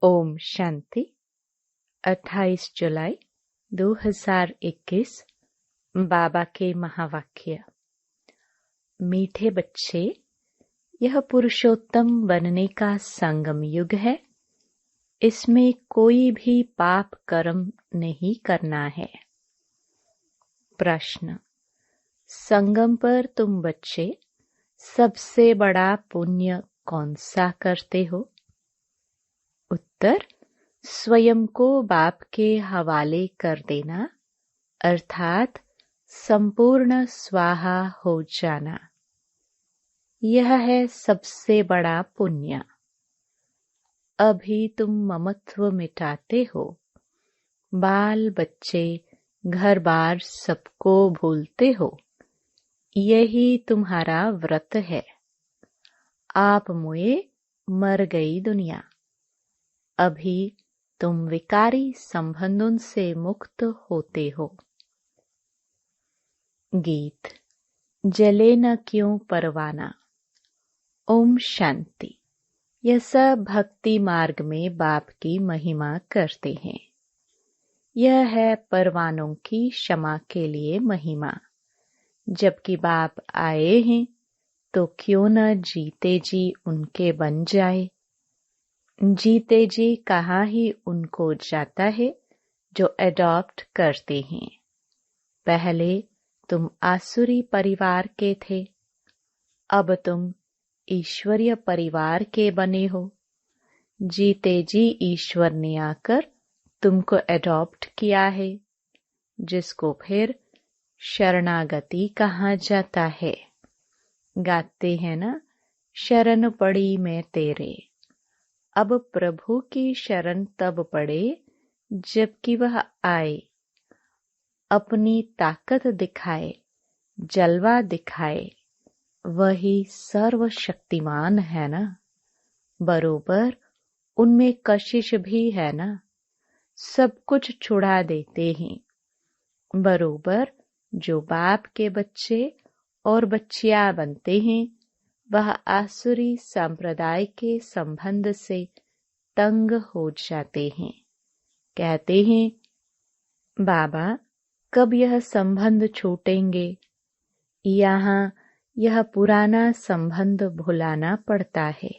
ओम शांति। 28 जुलाई 2021 बाबा के महावाक्य। मीठे बच्चे, यह पुरुषोत्तम बनने का संगम युग है। इसमें कोई भी पाप कर्म नहीं करना है। प्रश्न: संगम पर तुम बच्चे सबसे बड़ा पुण्य कौन सा करते हो? उत्तर: स्वयं को बाप के हवाले कर देना, अर्थात संपूर्ण स्वाहा हो जाना। यह है सबसे बड़ा पुण्य। अभी तुम ममत्व मिटाते हो, बाल बच्चे घर बार सबको भूलते हो। यही तुम्हारा व्रत है। आप मुए, मर गई दुनिया। अभी तुम विकारी संबंधों से मुक्त होते हो। गीत। जले न क्यों परवाना। ओम शांति। यह सब भक्ति मार्ग में बाप की महिमा करते हैं। यह है परवानों की क्षमा के लिए महिमा। जबकि बाप आए हैं तो क्यों न जीते जी उनके बन जाए। जीते जी कहाँ ही उनको जाता है जो एडॉप्ट करते हैं। पहले तुम आसुरी परिवार के थे, अब तुम ईश्वरीय परिवार के बने हो। जीते जी ईश्वर ने आकर तुमको एडॉप्ट किया है, जिसको फिर शरणागति कहा जाता है। गाते हैं ना, शरण पड़ी मैं तेरे। अब प्रभु की शरण तब पड़े जबकि वह आए, अपनी ताकत दिखाए, जलवा दिखाए। वही सर्वशक्तिमान है ना। बरोबर उनमें कशिश भी है ना। सब कुछ छुड़ा देते हैं। बरोबर जो बाप के बच्चे और बच्चियां बनते हैं, वह आसुरी संप्रदाय के संबंध से तंग हो जाते हैं। कहते हैं, बाबा कब यह संबंध छूटेंगे? यहाँ यह पुराना संबंध भुलाना पड़ता है।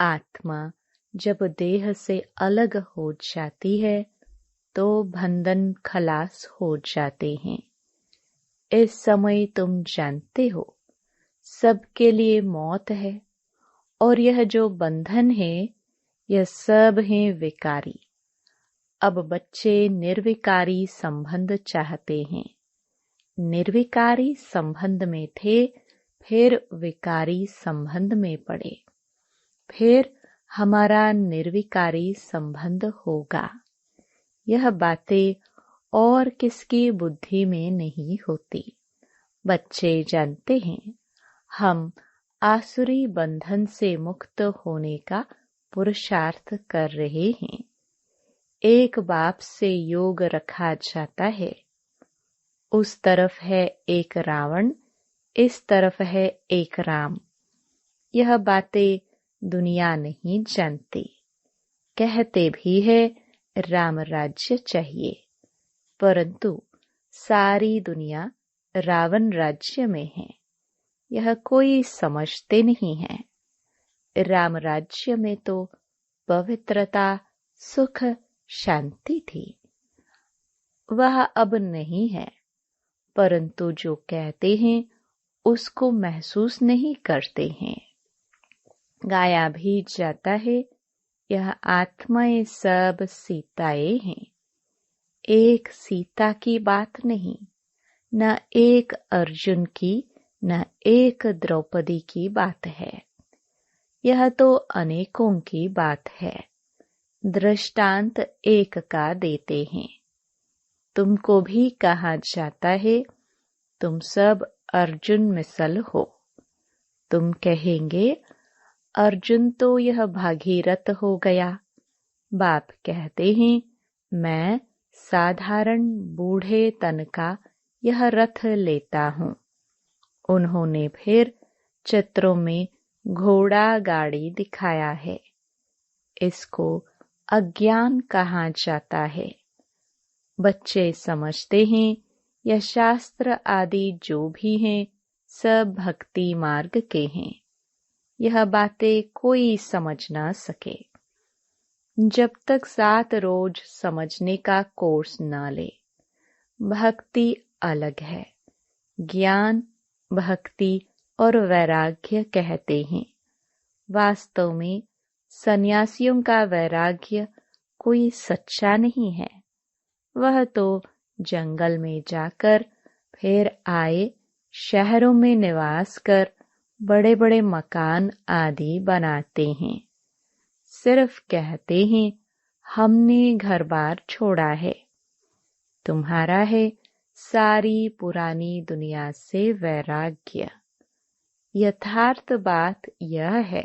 आत्मा जब देह से अलग हो जाती है तो बंधन खलास हो जाते हैं। इस समय तुम जानते हो सबके लिए मौत है, और यह जो बंधन है यह सब है विकारी। अब बच्चे निर्विकारी संबंध चाहते हैं। निर्विकारी संबंध में थे, फिर विकारी संबंध में पड़े, फिर हमारा निर्विकारी संबंध होगा। यह बातें और किसकी बुद्धि में नहीं होती। बच्चे जानते हैं हम आसुरी बंधन से मुक्त होने का पुरुषार्थ कर रहे हैं। एक बाप से योग रखा जाता है। उस तरफ है एक रावण, इस तरफ है एक राम। यह बातें दुनिया नहीं जानती। कहते भी है राम राज्य चाहिए, परंतु सारी दुनिया रावण राज्य में है। यह कोई समझते नहीं है। राम राज्य में तो पवित्रता, सुख, शांति थी। वह अब नहीं है, परंतु जो कहते हैं उसको महसूस नहीं करते हैं। गाया भी जाता है, यह आत्माएं सब सीताएं हैं। एक सीता की बात नहीं, न एक अर्जुन की, न एक द्रौपदी की बात है। यह तो अनेकों की बात है। दृष्टांत एक का देते हैं। तुमको भी कहा जाता है तुम सब अर्जुन मिसल हो। तुम कहेंगे अर्जुन तो यह भागीरथ हो गया। बाप कहते हैं मैं साधारण बूढ़े तन का यह रथ लेता हूँ। उन्होंने फिर चित्रों में घोड़ा गाड़ी दिखाया है। इसको अज्ञान कहा जाता है। बच्चे समझते हैं यह शास्त्र आदि जो भी हैं सब भक्ति मार्ग के हैं। यह बातें कोई समझ ना सके जब तक 7 रोज समझने का कोर्स न ले। भक्ति अलग है। ज्ञान, भक्ति और वैराग्य कहते हैं। वास्तव में सन्यासियों का वैराग्य कोई सच्चा नहीं है। वह तो जंगल में जाकर फिर आए शहरों में निवास कर बड़े बड़े मकान आदि बनाते हैं। सिर्फ कहते हैं हमने घर बार छोड़ा है। तुम्हारा है सारी पुरानी दुनिया से वैराग्य। यथार्थ बात यह है,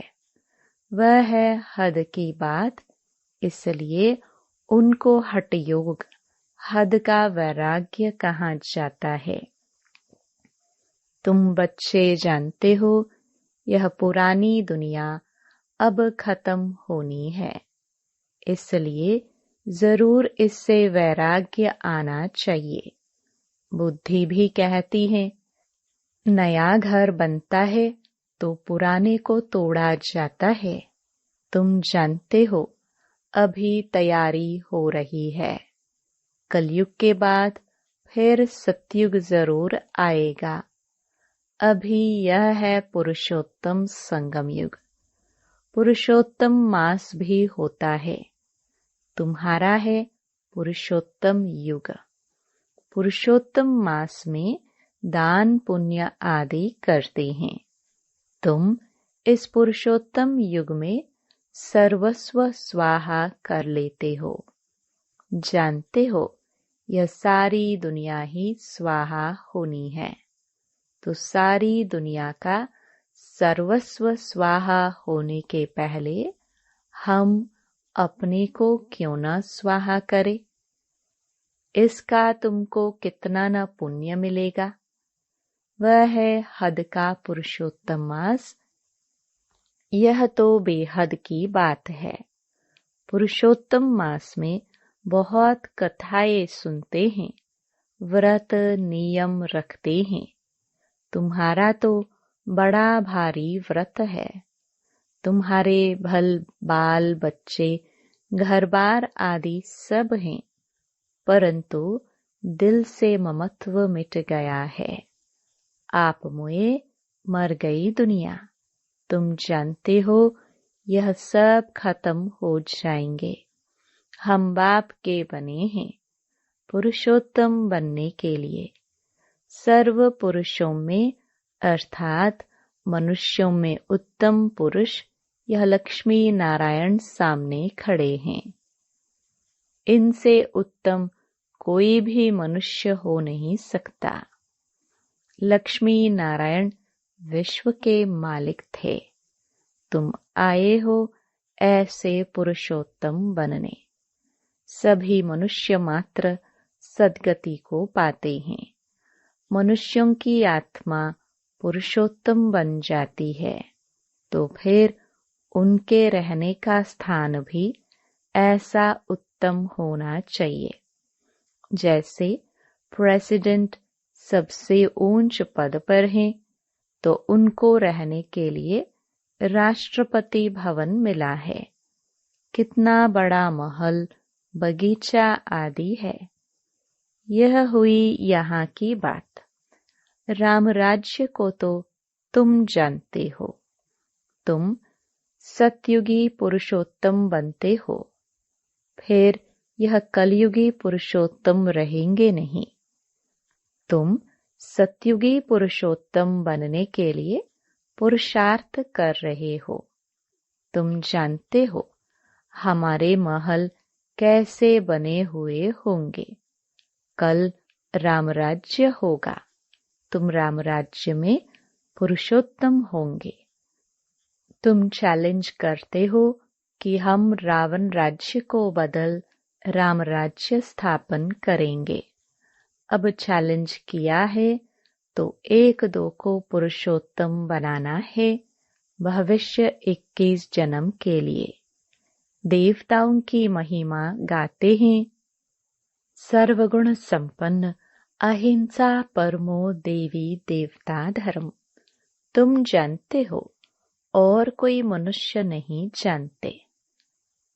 वह है हद की बात, इसलिए उनको हठयोग, हद का वैराग्य कहा जाता है। तुम बच्चे जानते हो यह पुरानी दुनिया अब खत्म होनी है, इसलिए जरूर इससे वैराग्य आना चाहिए। बुद्धि भी कहती है नया घर बनता है तो पुराने को तोड़ा जाता है। तुम जानते हो अभी तैयारी हो रही है। कलयुग के बाद फिर सतयुग जरूर आएगा। अभी यह है पुरुषोत्तम संगम युग। पुरुषोत्तम मास भी होता है। तुम्हारा है पुरुषोत्तम युग। पुरुषोत्तम मास में दान पुण्य आदि करते हैं। तुम इस पुरुषोत्तम युग में सर्वस्व स्वाहा कर लेते हो। जानते हो यह सारी दुनिया ही स्वाहा होनी है, तो सारी दुनिया का सर्वस्व स्वाहा होने के पहले हम अपने को क्यों न स्वाहा करें। इसका तुमको कितना न पुण्य मिलेगा। वह है हद का पुरुषोत्तम मास। यह तो बेहद की बात है। पुरुषोत्तम मास में बहुत कथाएं सुनते हैं, व्रत नियम रखते हैं। तुम्हारा तो बड़ा भारी व्रत है। तुम्हारे भल बाल बच्चे घर बार आदि सब हैं, परंतु दिल से ममत्व मिट गया है। आप मुए मर गई दुनिया। तुम जानते हो यह सब खत्म हो जाएंगे। हम बाप के बने हैं पुरुषोत्तम बनने के लिए। सर्व पुरुषों में अर्थात मनुष्यों में उत्तम पुरुष यह लक्ष्मी नारायण सामने खड़े हैं। इनसे उत्तम कोई भी मनुष्य हो नहीं सकता। लक्ष्मी नारायण विश्व के मालिक थे। तुम आए हो ऐसे पुरुषोत्तम बनने। सभी मनुष्य मात्र सद्गति को पाते हैं। मनुष्यों की आत्मा पुरुषोत्तम बन जाती है तो फिर उनके रहने का स्थान भी ऐसा उत्तम होना चाहिए। जैसे प्रेसिडेंट सबसे ऊंच पद पर हैं, तो उनको रहने के लिए राष्ट्रपति भवन मिला है। कितना बड़ा महल, बगीचा आदि है। यह हुई यहाँ की बात। राम राज्य को तो तुम जानते हो। तुम सतयुगी पुरुषोत्तम बनते हो, फिर यह कलयुगी पुरुषोत्तम रहेंगे नहीं। तुम सतयुगी पुरुषोत्तम बनने के लिए पुरुषार्थ कर रहे हो। तुम जानते हो हमारे महल कैसे बने हुए होंगे। कल रामराज्य होगा। तुम रामराज्य में पुरुषोत्तम होंगे। तुम चैलेंज करते हो कि हम रावण राज्य को बदल राम राज्य स्थापन करेंगे। अब चैलेंज किया है तो 1-2 को पुरुषोत्तम बनाना है भविष्य 21 जन्म के लिए। देवताओं की महिमा गाते हैं। सर्वगुण संपन्न अहिंसा परमो देवी देवता धर्म तुम जानते हो और कोई मनुष्य नहीं जानते।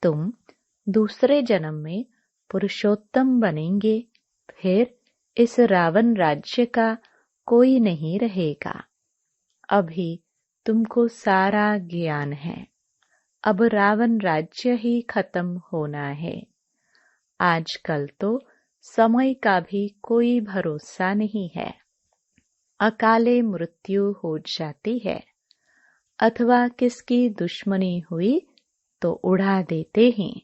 तुम दूसरे जन्म में पुरुषोत्तम बनेंगे, फिर इस रावण राज्य का कोई नहीं रहेगा। अभी तुमको सारा ज्ञान है, अब रावण राज्य ही खत्म होना है। आजकल तो समय का भी कोई भरोसा नहीं है। अकाले मृत्यु हो जाती है, अथवा किसकी दुश्मनी हुई तो उड़ा देते हैं।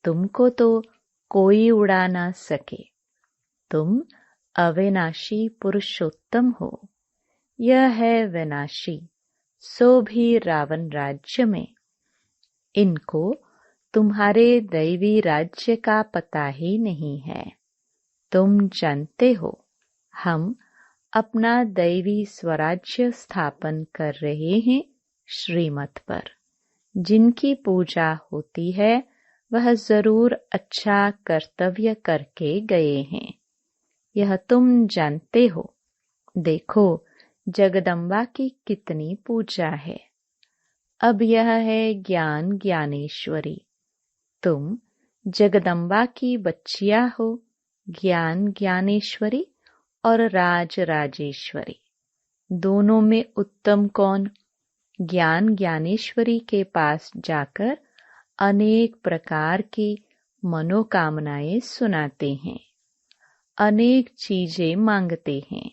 तुमको तो कोई उड़ा ना सके। तुम अविनाशी पुरुषोत्तम हो। यह है विनाशी, सो भी रावण राज्य में। इनको तुम्हारे दैवी राज्य का पता ही नहीं है। तुम जानते हो हम अपना दैवी स्वराज्य स्थापन कर रहे हैं श्रीमत पर। जिनकी पूजा होती है वह जरूर अच्छा कर्तव्य करके गए हैं, यह तुम जानते हो। देखो जगदम्बा की कितनी पूजा है। अब यह है ज्ञान ज्ञानेश्वरी। तुम जगदम्बा की बच्चियां हो, ज्ञान ज्ञानेश्वरी और राज राजेश्वरी। दोनों में उत्तम कौन? ज्ञान ज्ञानेश्वरी के पास जाकर अनेक प्रकार की मनोकामनाएं सुनाते हैं, अनेक चीजें मांगते हैं।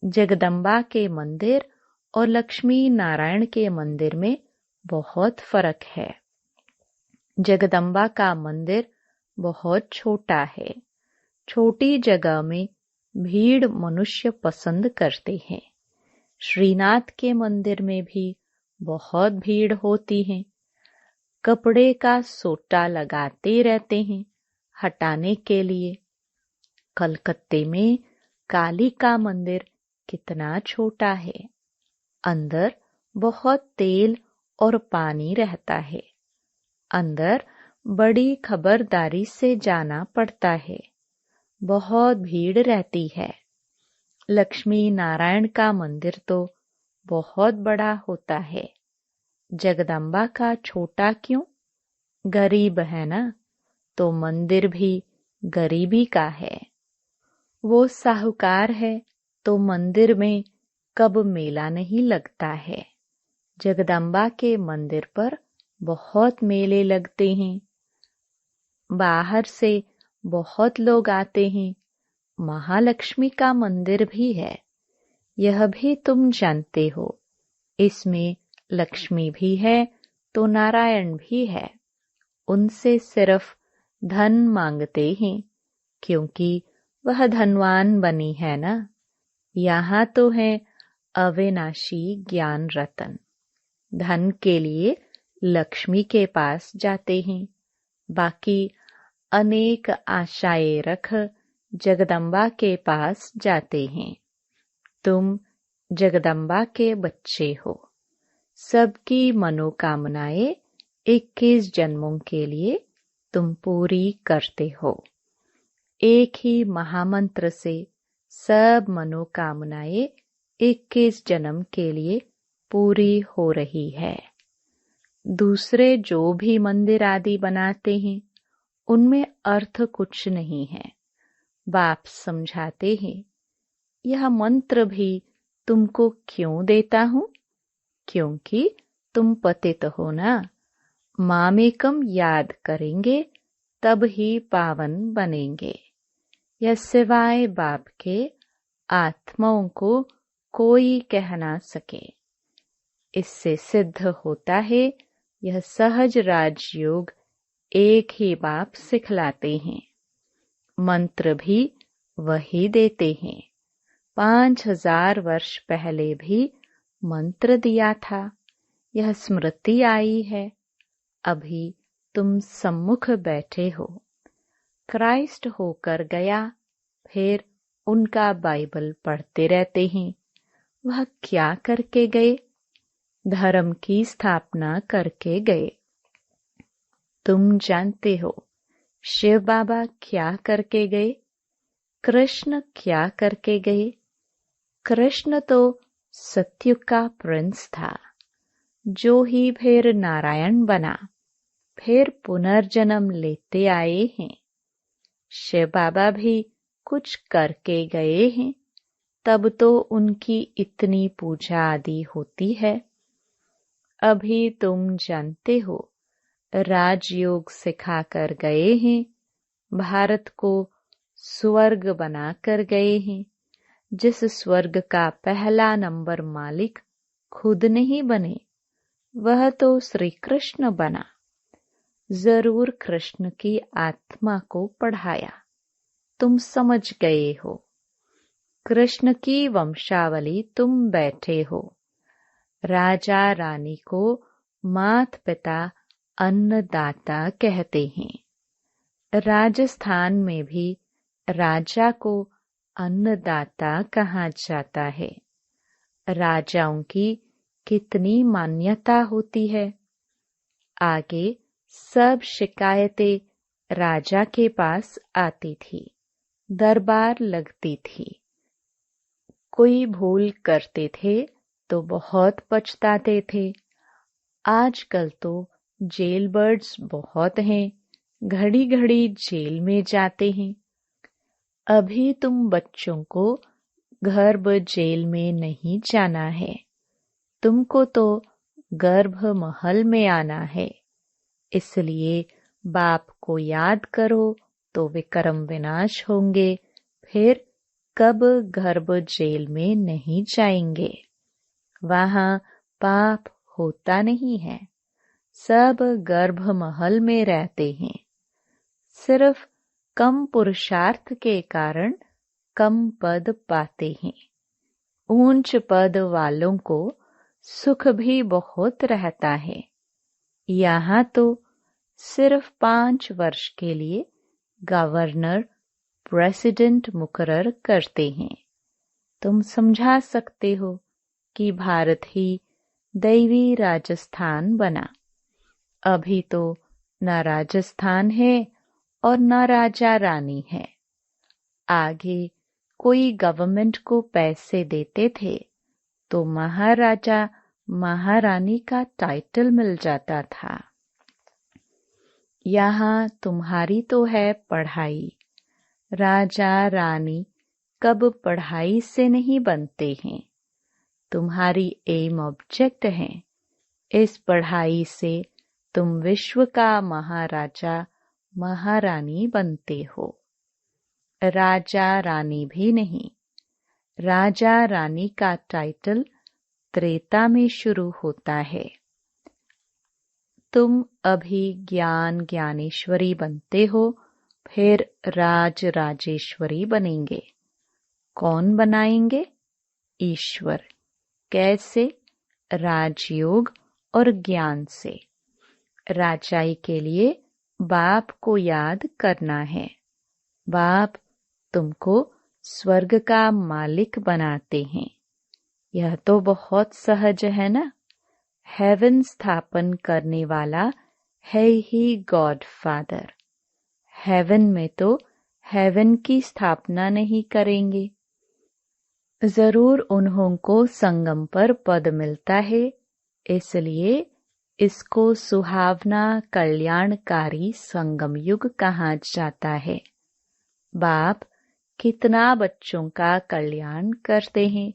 जगदम्बा के मंदिर और लक्ष्मी नारायण के मंदिर में बहुत फर्क है। जगदम्बा का मंदिर बहुत छोटा है। छोटी जगह में भीड़ मनुष्य पसंद करते हैं। श्रीनाथ के मंदिर में भी बहुत भीड़ होती है। कपड़े का सोटा लगाते रहते हैं हटाने के लिए। कलकत्ते में काली का मंदिर कितना छोटा है। अंदर बहुत तेल और पानी रहता है। अंदर बड़ी खबरदारी से जाना पड़ता है। बहुत भीड़ रहती है। लक्ष्मी नारायण का मंदिर तो बहुत बड़ा होता है। जगदम्बा का छोटा क्यों? गरीब है ना, तो मंदिर भी गरीबी का है। वो साहूकार है तो मंदिर में कब मेला नहीं लगता है। जगदम्बा के मंदिर पर बहुत मेले लगते हैं। बाहर से बहुत लोग आते हैं। महालक्ष्मी का मंदिर भी है, यह भी तुम जानते हो। इसमें लक्ष्मी भी है तो नारायण भी है। उनसे सिर्फ धन मांगते हैं, क्योंकि वह धनवान बनी है ना। यहाँ तो है अविनाशी ज्ञान रतन। धन के लिए लक्ष्मी के पास जाते हैं, बाकी अनेक आशाएं रख जगदम्बा के पास जाते हैं। तुम जगदम्बा के बच्चे हो। सबकी मनोकामनाएं 21 जन्मों के लिए तुम पूरी करते हो। एक ही महामंत्र से सब मनोकामनाएं 21 जन्म के लिए पूरी हो रही है। दूसरे जो भी मंदिर आदि बनाते हैं उनमें अर्थ कुछ नहीं है। बाप समझाते हैं, यह मंत्र भी तुमको क्यों देता हूँ? क्योंकि तुम पतित हो ना। मामेकम याद करेंगे तब ही पावन बनेंगे। यह सिवाय बाप के आत्माओं को कोई कह ना सके। इससे सिद्ध होता है यह सहज राजयोग एक ही बाप सिखलाते हैं। मंत्र भी वही देते हैं। 5000 वर्ष पहले भी मंत्र दिया था। यह स्मृति आई है। अभी तुम सम्मुख बैठे हो। क्राइस्ट होकर गया, फिर उनका बाइबल पढ़ते रहते हैं। वह क्या करके गए? धर्म की स्थापना करके गए। तुम जानते हो शिव बाबा क्या करके गए, कृष्ण क्या करके गए। कृष्ण तो सतयुग का प्रिंस था, जो ही फिर नारायण बना, फिर पुनर्जन्म लेते आए हैं। शिव बाबा भी कुछ करके गए हैं, तब तो उनकी इतनी पूजा आदि होती है। अभी तुम जानते हो राजयोग सिखाकर गए हैं, भारत को स्वर्ग बनाकर गए हैं। जिस स्वर्ग का पहला नंबर मालिक खुद नहीं बने, वह तो श्री कृष्ण बना। जरूर कृष्ण की आत्मा को पढ़ाया, तुम समझ गए हो। कृष्ण की वंशावली तुम बैठे हो। राजा रानी को मात पिता अन्नदाता कहते हैं। राजस्थान में भी राजा को अन्नदाता कहा जाता है। राजाओं की कितनी मान्यता होती है। आगे सब शिकायतें राजा के पास आती थी, दरबार लगती थी। कोई भूल करते थे तो बहुत पछताते थे। आजकल तो जेल बर्ड्स बहुत हैं, घड़ी घड़ी जेल में जाते हैं। अभी तुम बच्चों को गर्भ जेल में नहीं जाना है, तुमको तो गर्भ महल में आना है। इसलिए बाप को याद करो तो विक्रम विनाश होंगे, फिर कब गर्भ जेल में नहीं जाएंगे। वहां पाप होता नहीं है, सब गर्भ महल में रहते हैं। सिर्फ कम पुरुषार्थ के कारण कम पद पाते हैं। ऊंच पद वालों को सुख भी बहुत रहता है। यहाँ तो सिर्फ 5 वर्ष के लिए गवर्नर प्रेसिडेंट मुकर्रर करते हैं। तुम समझा सकते हो कि भारत ही दैवी राजस्थान बना। अभी तो न राजस्थान है और न राजा रानी है। आगे कोई गवर्नमेंट को पैसे देते थे तो महाराजा महारानी का टाइटल मिल जाता था। यहाँ तुम्हारी तो है पढ़ाई। राजा रानी कब पढ़ाई से नहीं बनते हैं। तुम्हारी एम ऑब्जेक्ट है। इस पढ़ाई से तुम विश्व का महाराजा महारानी बनते हो। राजा रानी भी नहीं। राजा रानी का टाइटल त्रेता में शुरू होता है। तुम अभी ज्ञान ज्ञानेश्वरी बनते हो, फिर राज राजेश्वरी बनेंगे। कौन बनाएंगे? ईश्वर। कैसे? राजयोग और ज्ञान से। राजाई के लिए बाप को याद करना है। बाप तुमको स्वर्ग का मालिक बनाते हैं। यह तो बहुत सहज है ना। हेवन स्थापन करने वाला है ही गॉड फादर। हेवन में तो हेवन की स्थापना नहीं करेंगे। जरूर उन्हों को संगम पर पद मिलता है, इसलिए इसको सुहावना कल्याणकारी संगम युग कहा जाता है। बाप कितना बच्चों का कल्याण करते हैं,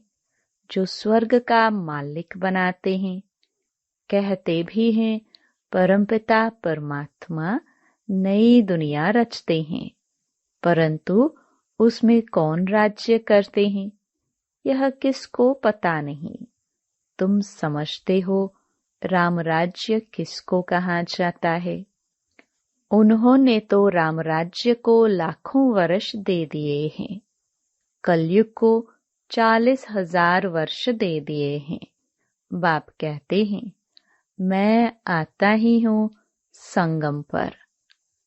जो स्वर्ग का मालिक बनाते हैं। कहते भी हैं परमपिता परमात्मा नई दुनिया रचते हैं, परंतु उसमें कौन राज्य करते हैं यह किसको पता नहीं। तुम समझते हो राम राज्य किसको कहा जाता है। उन्होंने तो राम राज्य को लाखों वर्ष दे दिए हैं, कलयुग को 40,000 वर्ष दे दिए हैं। बाप कहते हैं मैं आता ही हूँ संगम पर,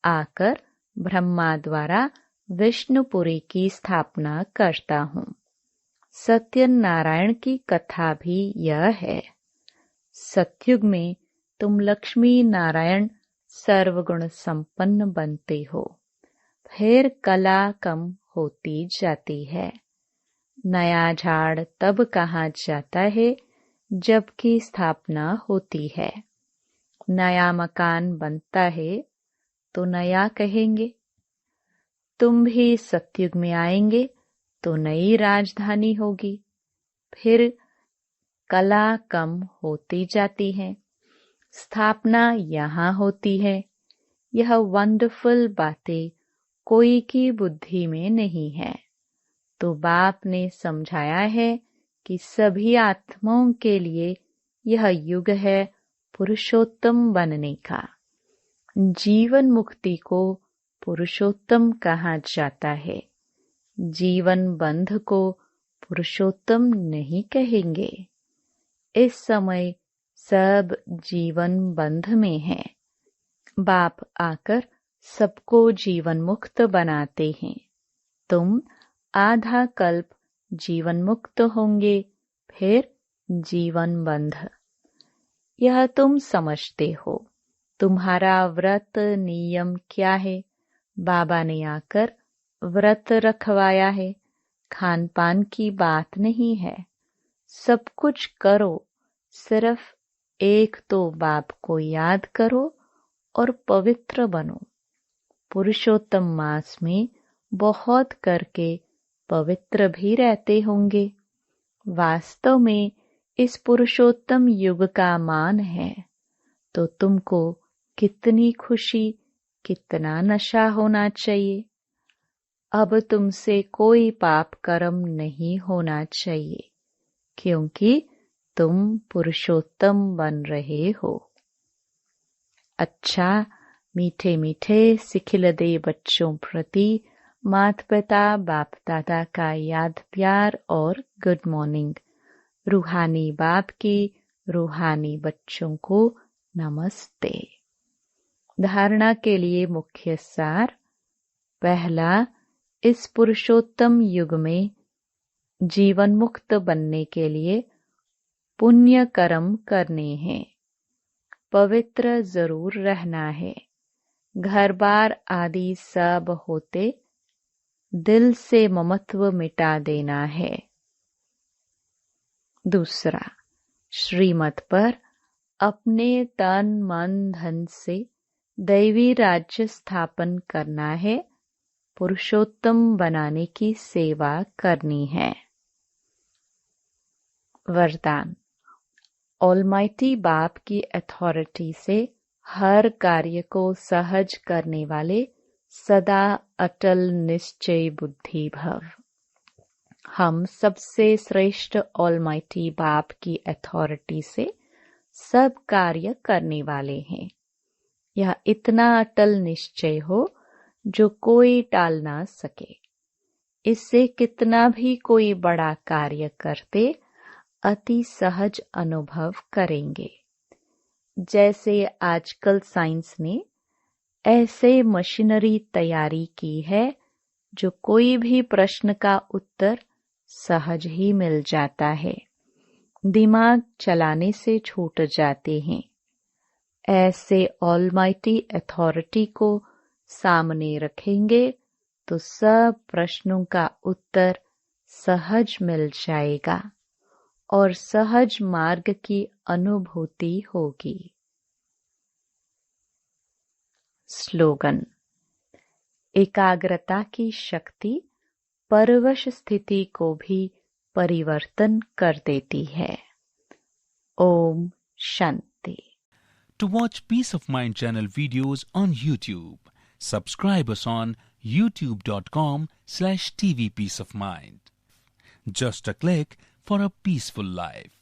आकर ब्रह्मा द्वारा विष्णुपुरी की स्थापना करता हूँ। सत्यनारायण की कथा भी यह है। सतयुग में तुम लक्ष्मी नारायण सर्वगुण संपन्न बनते हो। फिर कला कम होती जाती है। नया झाड़ तब कहा जाता है जबकि स्थापना होती है। नया मकान बनता है तो नया कहेंगे। तुम भी सतयुग में आएंगे तो नई राजधानी होगी। फिर कला कम होती जाती है, स्थापना यहाँ होती है। यह वंडरफुल बातें कोई की बुद्धि में नहीं है। तो बाप ने समझाया है कि सभी आत्माओं के लिए यह युग है पुरुषोत्तम बनने का। जीवन मुक्ति को पुरुषोत्तम कहा जाता है। जीवन बंध को पुरुषोत्तम नहीं कहेंगे। इस समय सब जीवन बंध में है। बाप आकर सबको जीवन मुक्त बनाते हैं। तुम आधा कल्प जीवन मुक्त होंगे, फिर जीवन बंध। यह तुम समझते हो। तुम्हारा व्रत नियम क्या है? बाबा ने आकर व्रत रखवाया है। खान पान की बात नहीं है। सब कुछ करो, सिर्फ एक तो बाप को याद करो और पवित्र बनो। पुरुषोत्तम मास में बहुत करके पवित्र भी रहते होंगे। वास्तव में इस पुरुषोत्तम युग का मान है, तो तुमको कितनी खुशी, कितना नशा होना चाहिए। अब तुमसे कोई पाप कर्म नहीं होना चाहिए, क्योंकि तुम पुरुषोत्तम बन रहे हो। अच्छा, मीठे मीठे सिखिलदे बच्चों प्रति माता पिता बाप दादा का याद प्यार और गुड मॉर्निंग। रूहानी बाप की रूहानी बच्चों को नमस्ते। धारणा के लिए मुख्य सार। पहला, इस पुरुषोत्तम युग में जीवन मुक्त बनने के लिए पुण्य कर्म करने हैं। पवित्र जरूर रहना है। घर बार आदि सब होते दिल से ममत्व मिटा देना है। दूसरा, श्रीमत पर अपने तन मन धन से दैवी राज्य स्थापन करना है। पुरुषोत्तम बनाने की सेवा करनी है। वरदान। ऑलमाइटी बाप की अथॉरिटी से हर कार्य को सहज करने वाले सदा अटल निश्चय बुद्धि भव। हम सबसे श्रेष्ठ ऑलमाइटी बाप की अथॉरिटी से सब कार्य करने वाले हैं। यह इतना अटल निश्चय हो जो कोई टाल ना सके। इससे कितना भी कोई बड़ा कार्य करते अति सहज अनुभव करेंगे। जैसे आजकल साइंस ने ऐसे मशीनरी तैयारी की है जो कोई भी प्रश्न का उत्तर सहज ही मिल जाता है, दिमाग चलाने से छूट जाते हैं। ऐसे ऑलमाइटी अथॉरिटी को सामने रखेंगे तो सब प्रश्नों का उत्तर सहज मिल जाएगा और सहज मार्ग की अनुभूति होगी। स्लोगन। एकाग्रता की शक्ति परवश स्थिति को भी परिवर्तन कर देती है। Om Shanti. To watch Peace of Mind channel videos on YouTube, subscribe us on youtube.com/TV Peace of Mind. Just a click for a peaceful life.